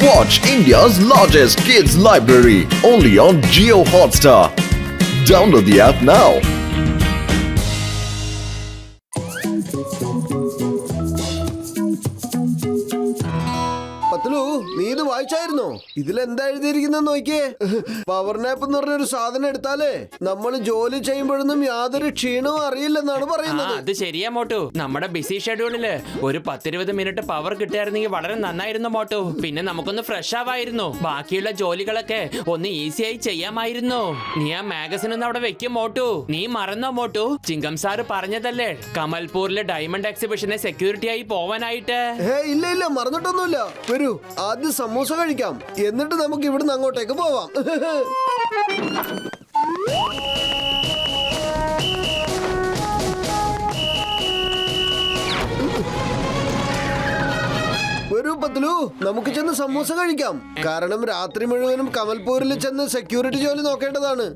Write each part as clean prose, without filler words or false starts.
Watch India's largest kids library only on Jio Hotstar. Download the app now. നീ ഇത് വായിച്ചായിരുന്നോ? ഇതിലെന്താ എഴുതിയിരിക്കുന്ന നോക്കിയേ. പവർ നാപ്പ് എന്ന് പറഞ്ഞൊരു സാധനം എടുത്താലേ നമ്മൾ ജോലി ചെയ്യുമ്പോഴൊന്നും യാതൊരു ക്ഷീണവും അറിയില്ലെന്നാണ് പറയുന്നത്. അത് ശരിയാ മോട്ടു. നമ്മുടെ ബിസി ഷെഡ്യൂളില് ഒരു 10-20 മിനിറ്റ് പവർ കിട്ടിയായിരുന്നെങ്കിൽ വളരെ നന്നായിരുന്നു മോട്ടു. പിന്നെ നമുക്കൊന്ന് ഫ്രഷ് ആവായിരുന്നു. ബാക്കിയുള്ള ജോലികളൊക്കെ ഒന്ന് ഈസിയായി ചെയ്യാമായിരുന്നു. നീ ആ മാഗസിൻ ഒന്ന് അവിടെ വെക്കും മോട്ടു. നീ മറന്നോ മോട്ടു? ചിങ്കം സാറ് പറഞ്ഞതല്ലേ കമൽപൂരിലെ ഡയമണ്ട് എക്സിബിഷനെ സെക്യൂരിറ്റി ആയി പോവാനായിട്ട്. ഇല്ല ഇല്ല, മറന്നിട്ടൊന്നുമില്ല. വരൂ, ആദ്യം സമൂസ കഴിക്കാം, എന്നിട്ട് നമുക്ക് ഇവിടുന്ന് അങ്ങോട്ടേക്ക് പോവാം. വരൂ പത്ലു, നമുക്ക് ചെന്ന് സമൂസ കഴിക്കാം. കാരണം രാത്രി മുഴുവനും കമൽപൂരിൽ ചെന്ന് സെക്യൂരിറ്റി ജോലി നോക്കേണ്ടതാണ്.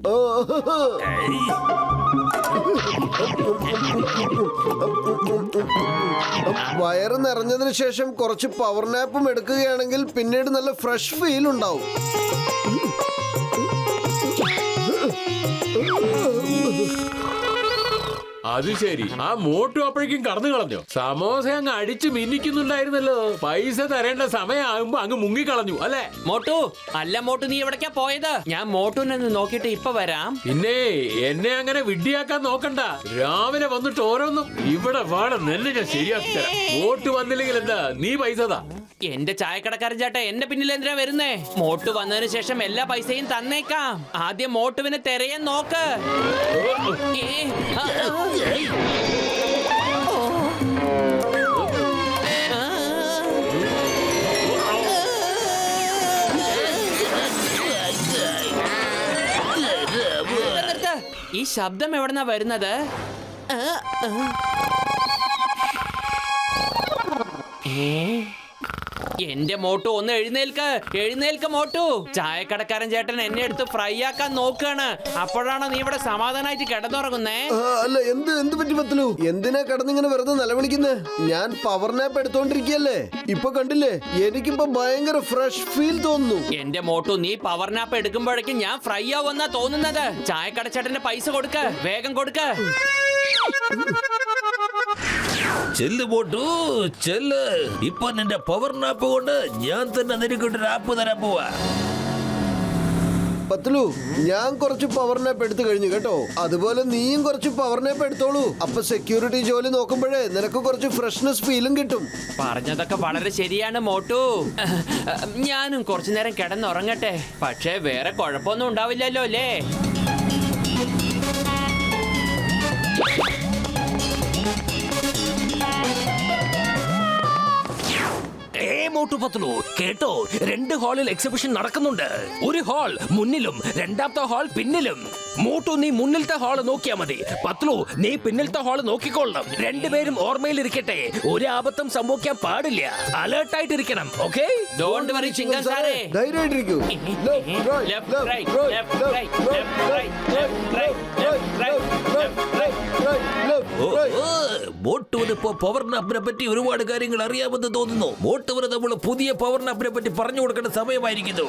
വയറ് നിറഞ്ഞതിന് ശേഷം കുറച്ച് പവർ നാപ്പും എടുക്കുകയാണെങ്കിൽ പിന്നീട് നല്ല ഫ്രഷ് ഫീൽ ഉണ്ടാവും. അത് ശരി, ആ മോട്ടു അപ്പോഴേക്കും കടന്നു കളഞ്ഞോ? സമോസ അങ്ങ് അടിച്ചു മിന്നിക്കുന്നുണ്ടായിരുന്നല്ലോ. പൈസ തരേണ്ട സമയമാകുമ്പോ അങ്ങ് മുങ്ങിക്കളഞ്ഞു അല്ലേ? മോട്ടു അല്ല മോട്ടു, നീ എവിടേക്കാ പോയത്? ഞാൻ മോട്ടുനെ നോക്കിട്ട് ഇപ്പൊ വരാം. പിന്നെ എന്നെ അങ്ങനെ വിഡ്ഢിയാക്കാൻ നോക്കണ്ട. രാവിലെ വന്നിട്ട് ഓരോന്നും ഇവിടെ വേണം നെല്ല് ഞാൻ ശരിയാക്കി തരാം. മോട്ടു വന്നില്ലെങ്കിൽ എന്താ, നീ പൈസ താ. എന്റെ ചായക്കടക്കാരൻ ചേട്ടാ, എന്റെ പിന്നിൽ എന്തിനാ വരുന്നേ? മോട്ടു വന്നതിന് ശേഷം എല്ലാ പൈസയും തന്നേക്കാം. ആദ്യം മോട്ടുവിനെ തെരയാൻ നോക്ക്. ഈ ശബ്ദം എവിടെന്നാ വരുന്നത്? എന്റെ മോട്ടു, ഒന്ന് എഴുന്നേൽക്ക മോട്ടു. ചായക്കടക്കാരൻ ചേട്ടൻ എന്നെ എടുത്ത് ഫ്രൈ ആക്കാൻ നോക്കാണ്. അപ്പോഴാണോ നീ ഇവിടെ സമാധാനായിട്ട് കിടന്നുറങ്ങുന്നേ? അല്ല, എന്ത് പറ്റി പത്ലു? എന്തിനാ കിടന്നിങ്ങനെ വെറുതെ നിലവിളിക്കുന്നേ? ഞാൻ പവർ നാപ്പ് എടുത്തോണ്ടിരിക്കല്ലേ. ഇപ്പൊ കണ്ടില്ലേ, എനിക്കിപ്പോ ഭയങ്കര ഫ്രഷ് ഫീൽ തോന്നുന്നു. എന്റെ മോട്ടു, നീ പവർ നാപ്പ് എടുക്കുമ്പോഴേക്കും ഞാൻ ഫ്രൈ ആവുമെന്നാ തോന്നുന്നത്. ചായക്കടച്ചേട്ടന്റെ പൈസ കൊടുക്ക, വേഗം കൊടുക്ക. ചെല്ല് പോട്ടു, ചെല്ല്. ഇപ്പൊ നിന്റെ പവർ നാപ്പ് കൊണ്ട് ഞാൻ തന്നെ നിനക്കൊരു ആപ്പ് തരാൻ പോവാ. പത്ലു, ഞാൻ കുറച്ച് പവർ നാപ്പ് എടുത്തു കഴിഞ്ഞു കേട്ടോ. അതുപോലെ നീയും കുറച്ച് പവർ നാപ്പ് എടുത്തോളൂ. അപ്പൊ സെക്യൂരിറ്റി ജോലി നോക്കുമ്പോഴേ നിനക്ക് കുറച്ച് ഫ്രഷ്നെസ് ഫീലും കിട്ടും. പറഞ്ഞതൊക്കെ വളരെ ശരിയാണ് മോട്ടു. ഞാനും കുറച്ചു നേരം കിടന്നുറങ്ങട്ടെ. പക്ഷേ വേറെ കുഴപ്പമൊന്നും ഉണ്ടാവില്ലല്ലോ അല്ലേ? മോട്ടു പത്ലു, കേട്ടോ, 2 ഹാളിൽ എക്സിബിഷൻ നടക്കുന്നുണ്ട്. ഒരു ഹാൾ മുന്നിലും രണ്ടാമത്തെ ഹാൾ പിന്നിലും. മോട്ടു, നീ മുന്നിലത്തെ ഹാള് നോക്കിയാ മതി. പത്ലു, നീ പിന്നിലത്തെ ഹാള് നോക്കിക്കൊള്ളണം. രണ്ടുപേരും ഓർമ്മയിലിരിക്കട്ടെ. ഒരു ആപത്തും സംഭവിക്കാൻ പാടില്ല. അലേർട്ടായിട്ടിരിക്കണം. ഓക്കെ? ഡോണ്ട് വറി ചിങ്കൻ സാറേ. ധൈര്യമായിട്ടിരിക്കൂ. മോട്ടുവിന് ഇപ്പോ പവർ നാപ്പിനെ പറ്റി ഒരുപാട് കാര്യങ്ങൾ അറിയാമെന്ന് തോന്നുന്നു. മോട്ടുവിന് നമ്മൾ പുതിയ പവർ നാപ്പിനെ പറ്റി പറഞ്ഞു കൊടുക്കേണ്ട സമയമായിരിക്കുന്നു.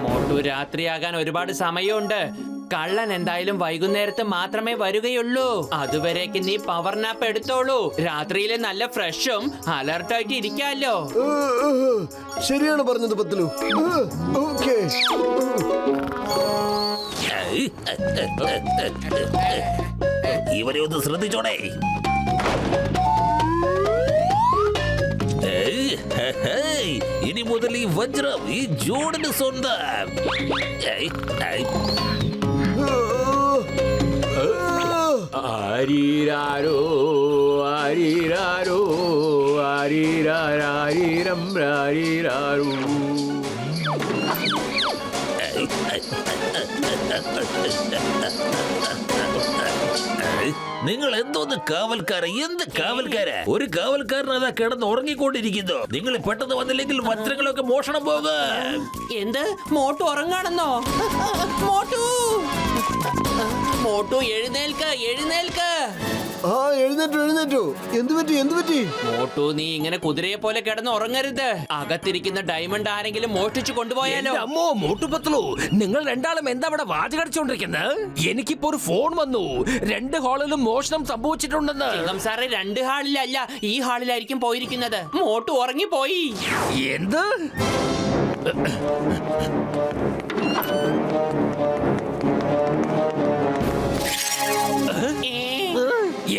മോട്ടു, രാത്രിയാകാൻ ഒരുപാട് സമയമുണ്ട്. കള്ളൻ എന്തായാലും വൈകുന്നേരത്ത് മാത്രമേ വരികയുള്ളൂ. അതുവരേക്ക് നീ പവർ നാപ്പ് എടുത്തോളൂ. രാത്രിയിലെ നല്ല ഫ്രഷും അലർട്ടായിട്ട് ഇരിക്കാമല്ലോ. ശരിയാണ് പറഞ്ഞത് പത്ലു. ഓക്കേ, ഇവരെ ഒന്ന് ശ്രദ്ധിച്ചോടെ. ഇനി മുതൽ ഈ വജ്രം ഈ ജോഡിന് സ്വന്തം. ആരീരാരോ ആരീരാരോ ആരീരാരീരം രാരീരാരോ. നിങ്ങൾ എന്തോന്ന് കാവൽക്കാര? എന്ത് കാവൽക്കാര? ഒരു കാവൽക്കാരൻ അതാ കിടന്ന് ഉറങ്ങിക്കൊണ്ടിരിക്കുന്നു. നിങ്ങൾ പെട്ടെന്ന് വന്നില്ലെങ്കിൽ വസ്ത്രങ്ങളൊക്കെ മോഷണം പോകും. എന്ത്? മോട്ടു ഉറങ്ങാണെന്നോ? മോട്ടു, മോട്ടു എഴുന്നേൽക്ക്. ആ എഴുന്നേറ്റു. എന്തു പറ്റി? മോട്ടു, നീ ഇങ്ങനെ കുതിരയെ പോലെ കിടന്ന് ഉറങ്ങരുത്. അകത്തിരിക്കുന്ന ഡയമണ്ട് ആരെങ്കിലും മോഷ്ടിച്ചു കൊണ്ടുപോയാലോ? എന്റെ അമ്മോ മോട്ടു പത്ലു, നിങ്ങൾ രണ്ടാളും എന്താ അവിടെ വാചകടിച്ചോണ്ടിരിക്കുന്നത്? എനിക്കിപ്പോ ഒരു ഫോൺ വന്നു, 2 ഹാളിലും മോഷണം സംഭവിച്ചിട്ടുണ്ടെന്ന്. ചിങ്കം സാറേ, 2 ഹാളിലല്ല, ഈ ഹാളിലായിരിക്കും പോയിരിക്കുന്നത്. മോട്ടു ഉറങ്ങിപ്പോയി. എന്ത്?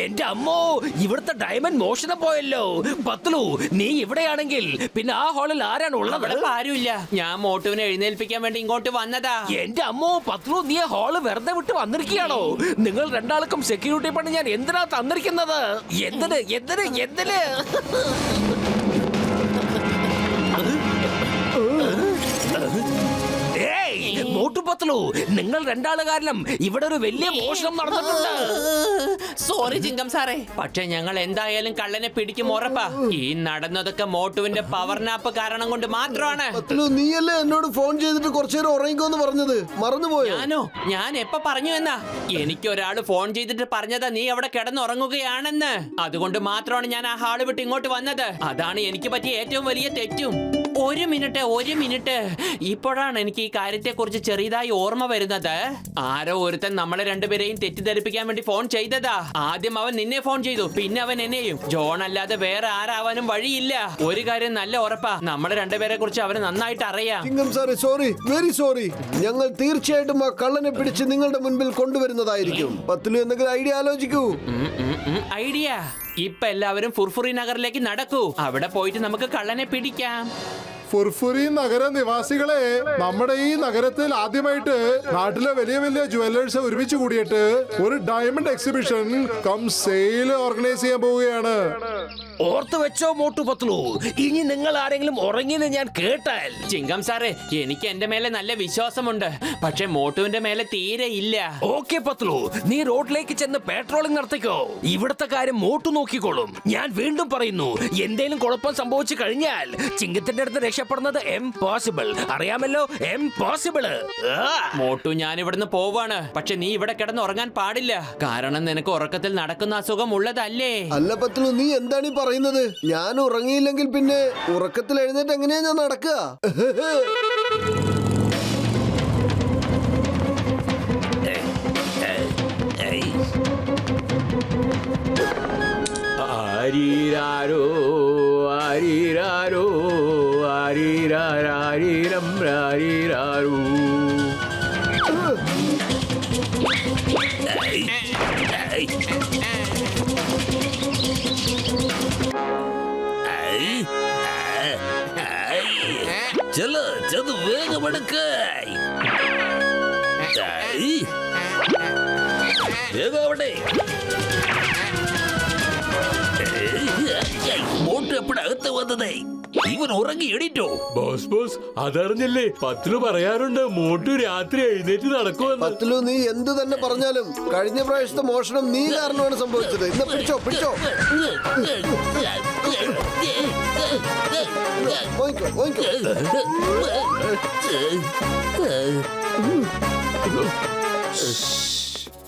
എന്റെ അമ്മോ, ഇവിടുത്തെ ഡയമണ്ട് മോഷണം പോയല്ലോ. പത്ലു, നീ ഇവിടെയാണെങ്കിൽ പിന്നെ ആ ഹാളിൽ ആരാണ് ഉള്ളത്? അവിടെ ആരുമില്ല. ഞാൻ മോട്ടുവിനെ എഴുന്നേൽപ്പിക്കാൻ വേണ്ടി ഇങ്ങോട്ട് വന്നതാ. എന്റെ അമ്മോ പത്ലു, നീ ആ ഹാള് വെറുതെ വിട്ട് വന്നിരിക്കുകയാണോ? നിങ്ങൾ രണ്ടാൾക്കും സെക്യൂരിറ്റി പണി ഞാൻ എന്തിനാ തന്നിരിക്കുന്നത്? എന്തിന്? മോട്ടു പത്ലു, നിങ്ങൾ രണ്ടാള് കാരണം ഇവിടെ ഒരു വലിയ മോഷണം നടന്നിട്ടുണ്ട്. സോറി ചിങ്കം സാറേ, പക്ഷെ ഞങ്ങൾ എന്തായാലും കള്ളനെ പിടിക്കും, ഉറപ്പാ. ഈ നടന്നതൊക്കെ മോട്ടുവിന്റെ പവർ നാപ്പ് കാരണം കൊണ്ട് മാത്രമാണ്. പത്ലു, നീയല്ലേ എന്നോട് ഫോൺ ചെയ്തിട്ട് കുറച്ചു നേരം ഉറങ്ങിക്കോന്ന് പറഞ്ഞത്? മറന്നുപോയോ? ഞാൻ എപ്പോ പറഞ്ഞു എന്നാ? എനിക്ക് ഒരാള് ഫോൺ ചെയ്തിട്ട് പറഞ്ഞതാ നീ അവിടെ കിടന്നുറങ്ങുകയാണെന്ന്. അതുകൊണ്ട് മാത്രമാണ് ഞാൻ ആ ഹാള് വിട്ട് ഇങ്ങോട്ട് വന്നത്. അതാണ് എനിക്ക് പറ്റിയ ഏറ്റവും വലിയ തെറ്റും. ഒരു മിനിറ്റ്, ഇപ്പോഴാണ് എനിക്ക് ഈ കാര്യത്തെ കുറിച്ച് ചെറിയതായി ഓർമ്മ വരുന്നത്. ആരോ ഒരുത്തൻ നമ്മളെ രണ്ടുപേരെയും തെറ്റിദ്ധരിപ്പിക്കാൻ വേണ്ടി ഫോൺ ചെയ്തതാ. ആദ്യം അവൻ നിന്നെ ഫോൺ ചെയ്തു, പിന്നെ അവൻ എന്നെയും. ജോൺ അല്ലാതെ വേറെ ആരാവാനും വഴിയില്ല. ഒരു കാര്യം നല്ല ഉറപ്പാ, നമ്മളെ രണ്ടുപേരെ കുറിച്ച് അവന് നന്നായിട്ട് അറിയാം. ചിങ്കം സാറേ, സോറി, വെരി സോറി. ഞങ്ങൾ തീർച്ചയായിട്ടും ആ കള്ളനെ പിടിച്ച് നിങ്ങളുടെ മുൻപിൽ കൊണ്ടുവരുന്നതായിരിക്കും. പത്ലു, എന്തെങ്കിലും ഐഡിയ ആലോചിക്കൂ. ഐഡിയ? ഇപ്പൊ എല്ലാവരും ഫുർഫുറി നഗറിലേക്ക് നടക്കൂ. അവിടെ പോയിട്ട് നമുക്ക് കള്ളനെ പിടിക്കാം. ഫുർഫുരി നഗര നിവാസികളെ, നമ്മുടെ ഈ നഗരത്തിൽ ആദ്യമായിട്ട് നാട്ടിലെ വലിയ വലിയ ജുവല്ലേഴ്സ് ഒരുമിച്ച് കൂടിയിട്ട് ഒരു diamond exhibition come sale organise ചെയ്യാൻ പോവുകയാണ്. ഓർത്തു വെച്ചോ മോട്ടു പത്ലു, ഇനി നിങ്ങൾ ആരെങ്കിലും ഉറങ്ങിയെന്ന് ഞാൻ കേട്ടാൽ. ചിങ്കം സാറേ, എനിക്ക് എന്റെ മേലെ നല്ല വിശ്വാസമുണ്ട്, പക്ഷെ മോട്ടുവിന്റെ മേലെ തീരെ ഇല്ല. ഓക്കെ പത്ലു, നീ റോഡിലേക്ക് ചെന്ന് പെട്രോളിംഗ് നടത്തിക്കോ. ഇവിടുത്തെ കാര്യം മോട്ടു നോക്കിക്കോളും. ഞാൻ വീണ്ടും പറയുന്നു, എന്തേലും കുഴപ്പം സംഭവിച്ചു കഴിഞ്ഞാൽ ചിങ്കത്തിന്റെ അടുത്ത് രക്ഷപ്പെടുന്നത് എംപോസിബിൾ. അറിയാമല്ലോ, എംപോസിബിൾ. മോട്ടു, ഞാൻ ഇവിടുന്ന് പോവാണ്. പക്ഷെ നീ ഇവിടെ കിടന്ന് ഉറങ്ങാൻ പാടില്ല, കാരണം നിനക്ക് ഉറക്കത്തിൽ നടക്കുന്ന അസുഖം ഉള്ളതല്ലേ. അല്ല പത്ലു, നീ എന്താണ് ഈ പറയുന്നത്? ഞാൻ ഉറങ്ങിയില്ലെങ്കിൽ പിന്നെ ഉറക്കത്തിൽ എഴുന്നേറ്റ് എങ്ങനെയാ ഞാൻ നടക്കുക? ആരീരാരോ ആരീരാരോ ആരീരാരീരം രാരീരാരോ. ചെന്ന് വേഗമെടുക്ക. വേഗവിടെ മോട്ട് എപ്പോഴകത്ത് വന്നതേ? ഇവൻ ഉറങ്ങി എണീറ്റോ? ബോസ്, അതറിഞ്ഞില്ലേ? പത്ലു പറയാറുണ്ട് മോട്ടു രാത്രി എഴുന്നേറ്റ് നടക്കുമെന്ന്. പത്ലു, നീ എന്ത് തന്നെ പറഞ്ഞാലും കഴിഞ്ഞ പ്രാവശ്യത്തെ മോഷണം നീ കാരണമാണ് സംഭവിച്ചത്. ഇന്ന് പിടിച്ചോ. വാങ്ങിക്കോ.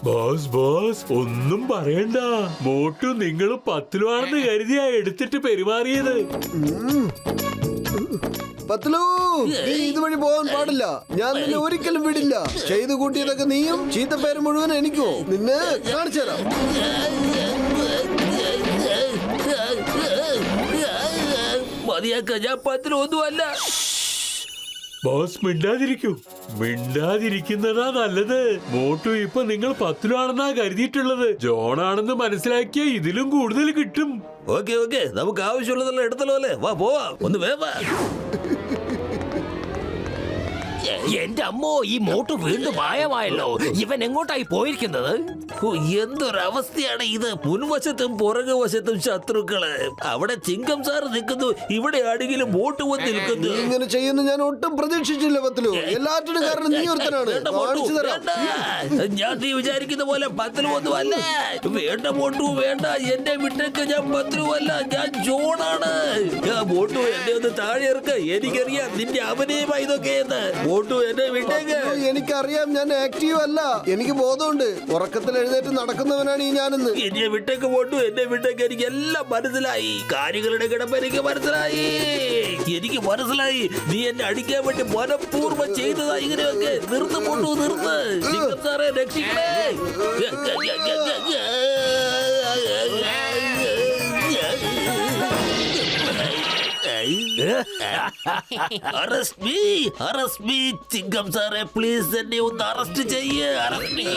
ബോസ്, ഒന്നും പറയണ്ട. മോട്ടു നിങ്ങൾ പത്ലുവാണെന്ന് കരുതിയാ എടുത്തിട്ട് പെരുമാറിയത്. പത്ലു, നീ ഇതുവഴി പോകാൻ പാടില്ല. ഞാൻ നിന്നെ ഒരിക്കലും വിടില്ല. ചെയ്തു കൂട്ടിയതൊക്കെ നീയും, ചീത്തപ്പേര് മുഴുവൻ എനിക്കോ. നിന്നെ കാണിച്ചു തരാം. മതിയാക്ക, ഞാൻ പത്ലു ഒന്നുമല്ല. ബോസ്, മിണ്ടാതിരിക്കുന്നതാ നല്ലത്. മോട്ടു ഇപ്പൊ നിങ്ങൾ പത്ലുവാണെന്നാ കരുതിയിട്ടുള്ളത്. ജോണാണെന്ന് മനസ്സിലാക്കിയ ഇതിലും കൂടുതൽ കിട്ടും. ഓക്കെ, നമുക്ക് ആവശ്യമുള്ളതെല്ലാം എടുത്തല്ലോ അല്ലേ? വാ പോവാം, ഒന്ന് വേവാ. എന്റെ അമ്മോ, ഈ മോട്ടു വീണ്ടും മായമായല്ലോ. ഇവൻ എങ്ങോട്ടായി പോയിരിക്കുന്നത്? എന്തൊരവസ്ഥയാണ് ഇത്. മുൻവശത്തും പുറകു വശത്തും ശത്രുക്കള്. അവിടെ ചിങ്കം സാർ നിൽക്കുന്നു, ഇവിടെ ആണെങ്കിലും ബോട്ട് വന്ന് നിൽക്കുന്നു. ഇങ്ങനെ ചെയ്യുന്ന ഞാൻ ഒട്ടും പ്രതീക്ഷിച്ചില്ല പത്ലു. എല്ലാറ്റിനും കാരണം നീ ഒരുത്തനാണ്. കാണിച്ചു തരാം. ഞാൻ നീ വിചാരിക്കുന്ന പോലെ പത്ലു ഒന്നും അല്ല. വേണ്ട മോട്ടു, വേണ്ട. എന്റെ വിട്ടേക്ക്, ഞാൻ പത്ലു അല്ല, ഞാൻ ജോണാണ്. മോട്ടു, എന്നെ ഒന്ന് താഴെ ഇറക്ക. എനിക്കറിയാം നിന്റെ അഭിനയമായി ഇതൊക്കെ. മോട്ടു എന്നെ വിട്ടേക്ക്. എനിക്കറിയാം ഞാൻ ആക്റ്റീവ് അല്ല, എനിക്ക് ബോധമുണ്ട്. ഉറക്കത്തിൽ എഴുന്നേറ്റ് നടക്കുന്നവനാണ് ഈ ഞാനെന്ന്. എന്നെ വിട്ടേക്ക് മോട്ടു, എന്നെ വിട്ടേക്ക്. എനിക്ക് എല്ലാം മനസ്സിലായി, കാര്യങ്ങളുടെ കിടപ്പ് എനിക്ക് മനസ്സിലായി. എനിക്ക് മനസ്സിലായി നീ എന്നെ അടിക്കാൻ വേണ്ടി മനഃപൂർവ്വം ചെയ്തതാ ഇങ്ങനെയൊക്കെ. നിർത്ത് മോട്ടു, നിർത്ത്. ചിക്കൻ സാറേ രക്ഷിക്കണേ. അറസ്റ്റ് മീ ചിങ്കം സാറേ, പ്ലീസ് എന്നെ ഒന്ന് അറസ്റ്റ് ചെയ്യ്. Arrest me.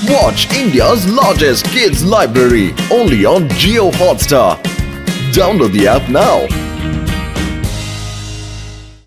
Watch India's largest kids library only on Geo Hotstar. Download the app now.